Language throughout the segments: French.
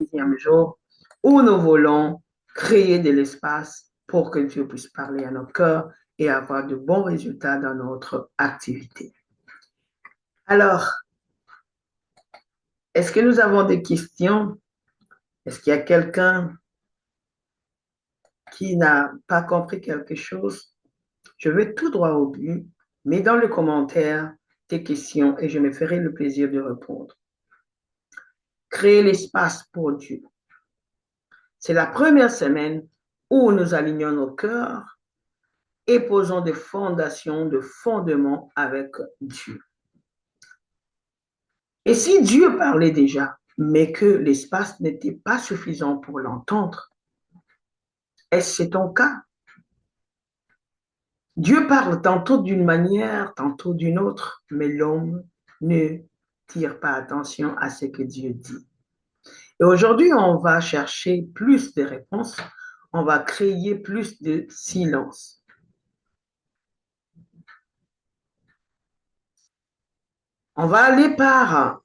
10e jour où nous voulons créer de l'espace pour que Dieu puisse parler à nos cœurs et avoir de bons résultats dans notre activité. Alors, est-ce que nous avons des questions? Est-ce qu'il y a quelqu'un qui n'a pas compris quelque chose? Je vais tout droit au but. Mets dans le commentaire tes questions et je me ferai le plaisir de répondre. Créer l'espace pour Dieu. C'est la première semaine où nous alignons nos cœurs et posons des fondations, de fondements avec Dieu. Et si Dieu parlait déjà, mais que l'espace n'était pas suffisant pour l'entendre, est-ce ton cas? Dieu parle tantôt d'une manière, tantôt d'une autre, mais l'homme ne tire pas attention à ce que Dieu dit. Et aujourd'hui, on va chercher plus de réponses, on va créer plus de silence. On va aller par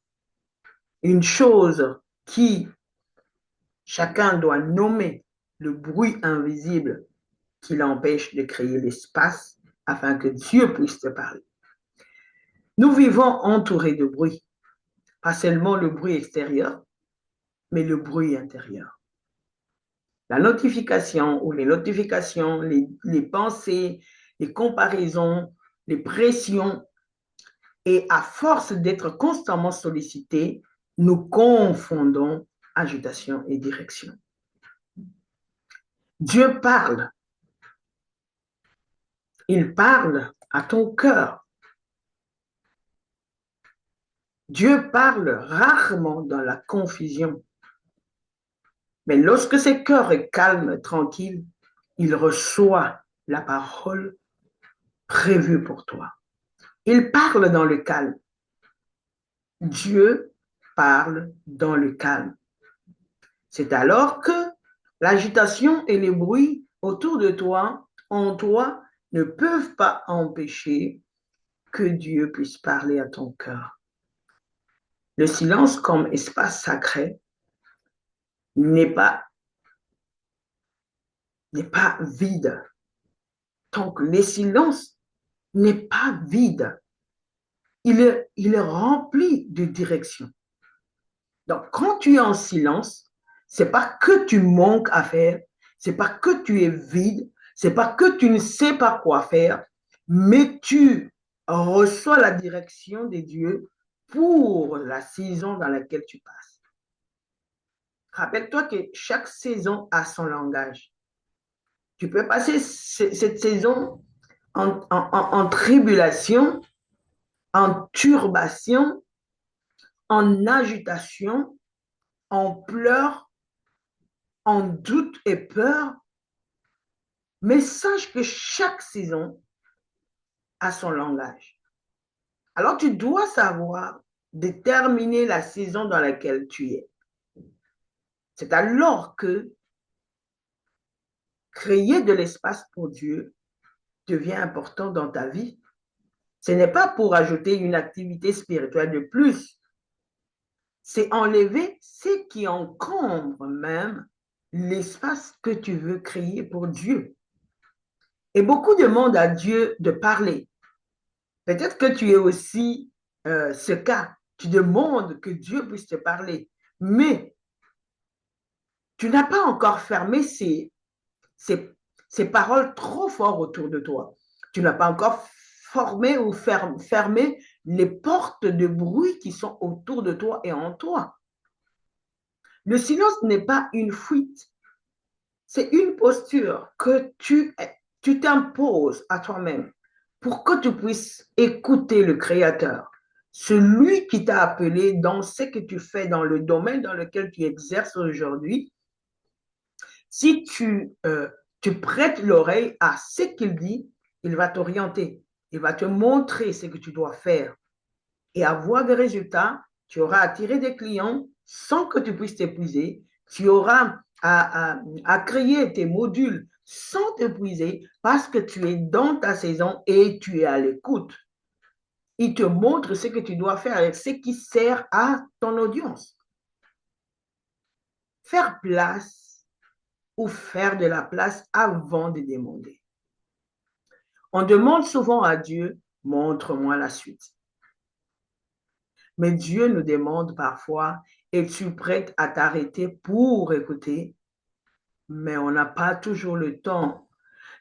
une chose qui, chacun doit nommer le bruit invisible qui l'empêche de créer l'espace afin que Dieu puisse te parler. Nous vivons entourés de bruit, pas seulement le bruit extérieur, mais le bruit intérieur. La notification ou les notifications, les pensées, les comparaisons, les pressions, et à force d'être constamment sollicités, nous confondons agitation et direction. Dieu parle. Il parle à ton cœur. Dieu parle rarement dans la confusion. Mais lorsque ce cœur est calme, tranquille, il reçoit la parole prévue pour toi. Il parle dans le calme. Dieu parle dans le calme. C'est alors que l'agitation et les bruits autour de toi, en toi, ne peuvent pas empêcher que Dieu puisse parler à ton cœur. Le silence comme espace sacré n'est pas vide. Donc, le silence n'est pas vide. Il est rempli de direction. Donc, quand tu es en silence, c'est pas que tu manques à faire, c'est pas que tu es vide, c'est pas que tu ne sais pas quoi faire, mais tu reçois la direction de Dieu pour la saison dans laquelle tu passes. Rappelle-toi que chaque saison a son langage. Tu peux passer cette saison en tribulation, en turbation, en agitation, en pleurs, en doute et peur, mais sache que chaque saison a son langage. Alors tu dois savoir déterminer la saison dans laquelle tu es. C'est alors que créer de l'espace pour Dieu devient important dans ta vie. Ce n'est pas pour ajouter une activité spirituelle de plus, c'est enlever ce qui encombre même l'espace que tu veux créer pour Dieu. Et beaucoup demandent à Dieu de parler. Peut-être que tu es aussi ce cas. Tu demandes que Dieu puisse te parler, mais tu n'as pas encore fermé ces paroles trop fort autour de toi. Tu n'as pas encore formé ou fermé les portes de bruit qui sont autour de toi et en toi. Le silence n'est pas une fuite, c'est une posture que tu t'imposes à toi-même pour que tu puisses écouter le Créateur, celui qui t'a appelé dans ce que tu fais, dans le domaine dans lequel tu exerces aujourd'hui. Si tu prêtes l'oreille à ce qu'il dit, il va t'orienter, il va te montrer ce que tu dois faire. Et avoir des résultats, tu auras attiré des clients sans que tu puisses t'épuiser. Tu auras à créer tes modules sans t'épuiser parce que tu es dans ta saison et tu es à l'écoute. Il te montre ce que tu dois faire avec ce qui sert à ton audience. faire place ou faire de la place avant de demander. On demande souvent à Dieu, montre-moi la suite. Mais Dieu nous demande parfois, es-tu prête à t'arrêter pour écouter? Mais on n'a pas toujours le temps.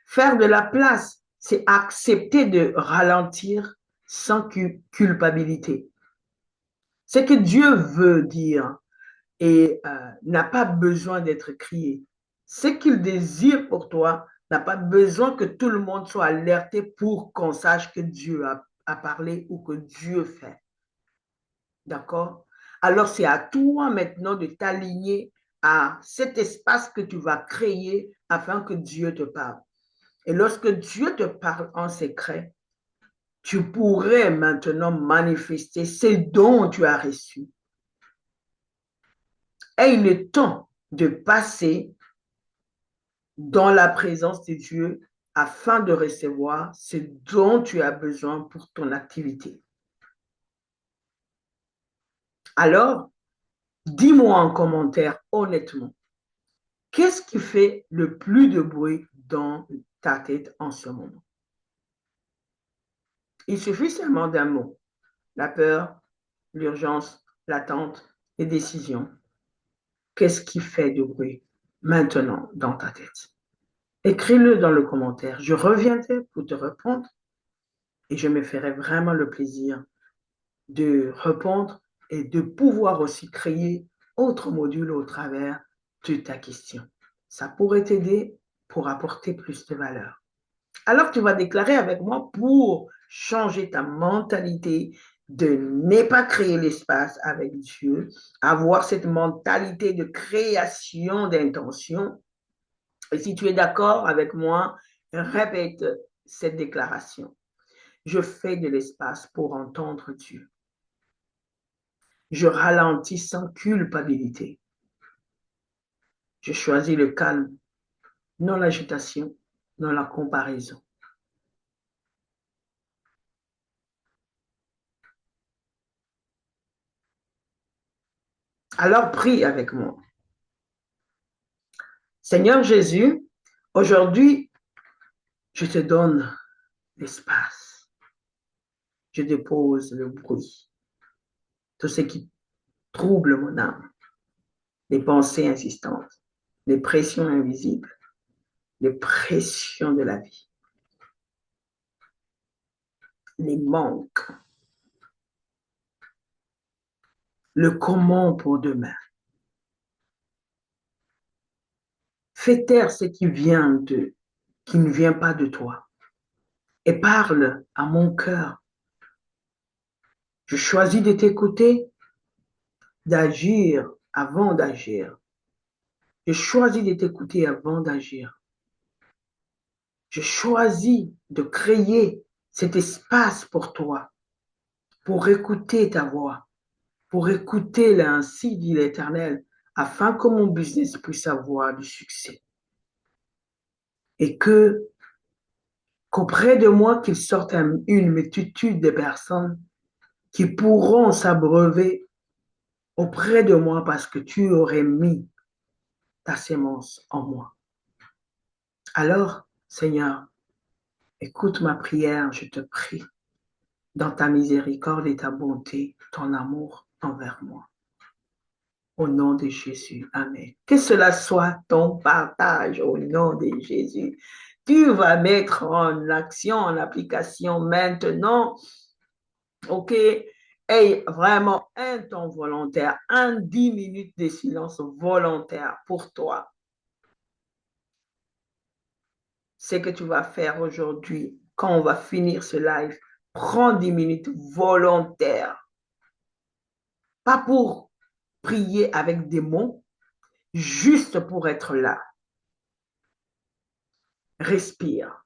Faire de la place, c'est accepter de ralentir sans culpabilité. C'est que Dieu veut dire et n'a pas besoin d'être crié. Ce qu'il désire pour toi n'a pas besoin que tout le monde soit alerté pour qu'on sache que Dieu a parlé ou que Dieu fait. D'accord? Alors, c'est à toi maintenant de t'aligner à cet espace que tu vas créer afin que Dieu te parle. Et lorsque Dieu te parle en secret, tu pourrais maintenant manifester ce dont tu as reçu. Aie le temps de passer dans la présence de Dieu afin de recevoir ce dont tu as besoin pour ton activité. Alors, dis-moi en commentaire honnêtement, qu'est-ce qui fait le plus de bruit dans ta tête en ce moment? Il suffit seulement d'un mot. La peur, l'urgence, l'attente, les décisions. Qu'est-ce qui fait du bruit maintenant dans ta tête? Écris-le dans le commentaire. Je reviendrai pour te répondre et je me ferai vraiment le plaisir de répondre et de pouvoir aussi créer autre module au travers de ta question. Ça pourrait t'aider pour apporter plus de valeur. Alors tu vas déclarer avec moi pour changer ta mentalité de ne pas créer l'espace avec Dieu, avoir cette mentalité de création d'intention. Et si tu es d'accord avec moi, répète cette déclaration. Je fais de l'espace pour entendre Dieu. Je ralentis sans culpabilité. Je choisis le calme, non l'agitation, non la comparaison. Alors prie avec moi. Seigneur Jésus, aujourd'hui, je te donne l'espace. Je dépose le bruit, tout ce qui trouble mon âme, les pensées insistantes, les pressions invisibles, les pressions de la vie, les manques, le comment pour demain. Fais taire ce qui ne vient pas de toi et parle à mon cœur. Je choisis de t'écouter, d'agir avant d'agir. Je choisis de t'écouter avant d'agir. Je choisis de créer cet espace pour toi, pour écouter ta voix, pour écouter l'ainsi dit l'Éternel, afin que mon business puisse avoir du succès. Et qu'auprès de moi, qu'il sorte une multitude de personnes qui pourront s'abreuver auprès de moi parce que tu aurais mis ta sémence en moi. Alors, Seigneur, écoute ma prière, je te prie, dans ta miséricorde et ta bonté, ton amour envers moi. Au nom de Jésus, amen. Que cela soit ton partage au nom de Jésus. Tu vas mettre en action, en application maintenant, ok? Et vraiment un temps volontaire, 10 minutes de silence volontaire pour toi. Ce que tu vas faire aujourd'hui, quand on va finir ce live, prends 10 minutes volontaires. Pas pour prier avec des mots, juste pour être là. Respire.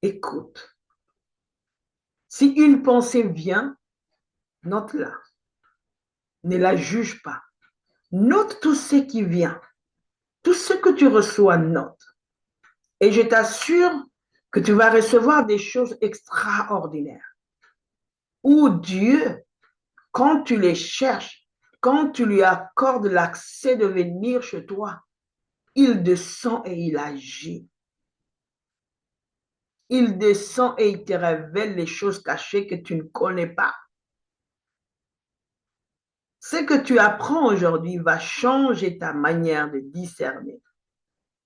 Écoute. Si une pensée vient, note-la. Ne la juge pas. Note tout ce qui vient. Tout ce que tu reçois, note. Et je t'assure que tu vas recevoir des choses extraordinaires. Où Dieu, quand tu les cherches, quand tu lui accordes l'accès de venir chez toi, il descend et il agit. Il descend et il te révèle les choses cachées que tu ne connais pas. Ce que tu apprends aujourd'hui va changer ta manière de discerner.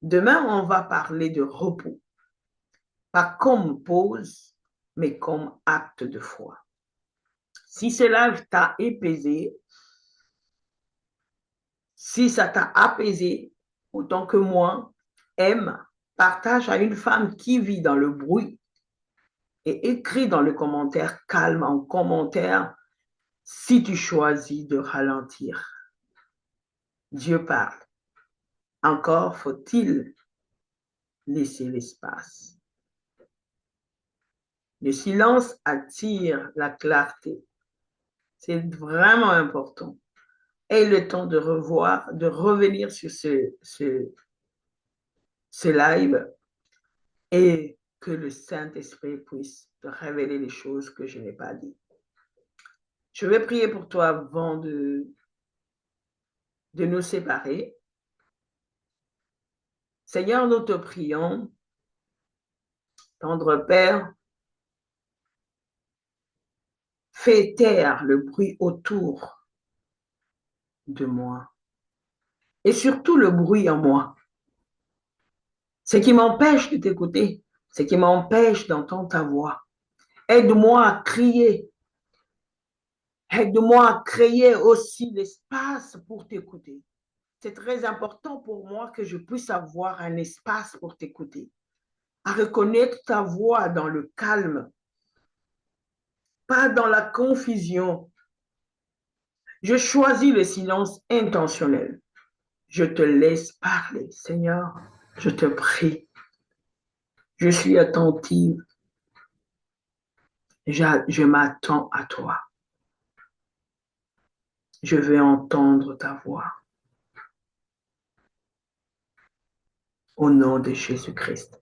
Demain, on va parler de repos. Pas comme pause, mais comme acte de foi. Si cela t'a apaisé, si ça t'a apaisé autant que moi, aime, partage à une femme qui vit dans le bruit et écris dans le commentaire calme en commentaire si tu choisis de ralentir. Dieu parle. Encore faut-il laisser l'espace. Le silence attire la clarté. C'est vraiment important. Aie le temps de revoir, de revenir sur ce live et que le Saint-Esprit puisse te révéler les choses que je n'ai pas dites. Je vais prier pour toi avant de nous séparer. Seigneur, nous te prions, tendre Père, fais taire le bruit autour de moi et surtout le bruit en moi. Ce qui m'empêche de t'écouter, ce qui m'empêche d'entendre ta voix. Aide-moi à crier. Aide-moi à créer aussi l'espace pour t'écouter. C'est très important pour moi que je puisse avoir un espace pour t'écouter, à reconnaître ta voix dans le calme, pas dans la confusion. Je choisis le silence intentionnel. Je te laisse parler, Seigneur. Je te prie. Je suis attentive. Je m'attends à toi. Je veux entendre ta voix. Au nom de Jésus-Christ.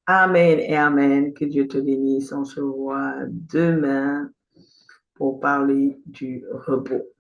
Amen et amen. Que Dieu te bénisse. On se voit demain pour parler du repos.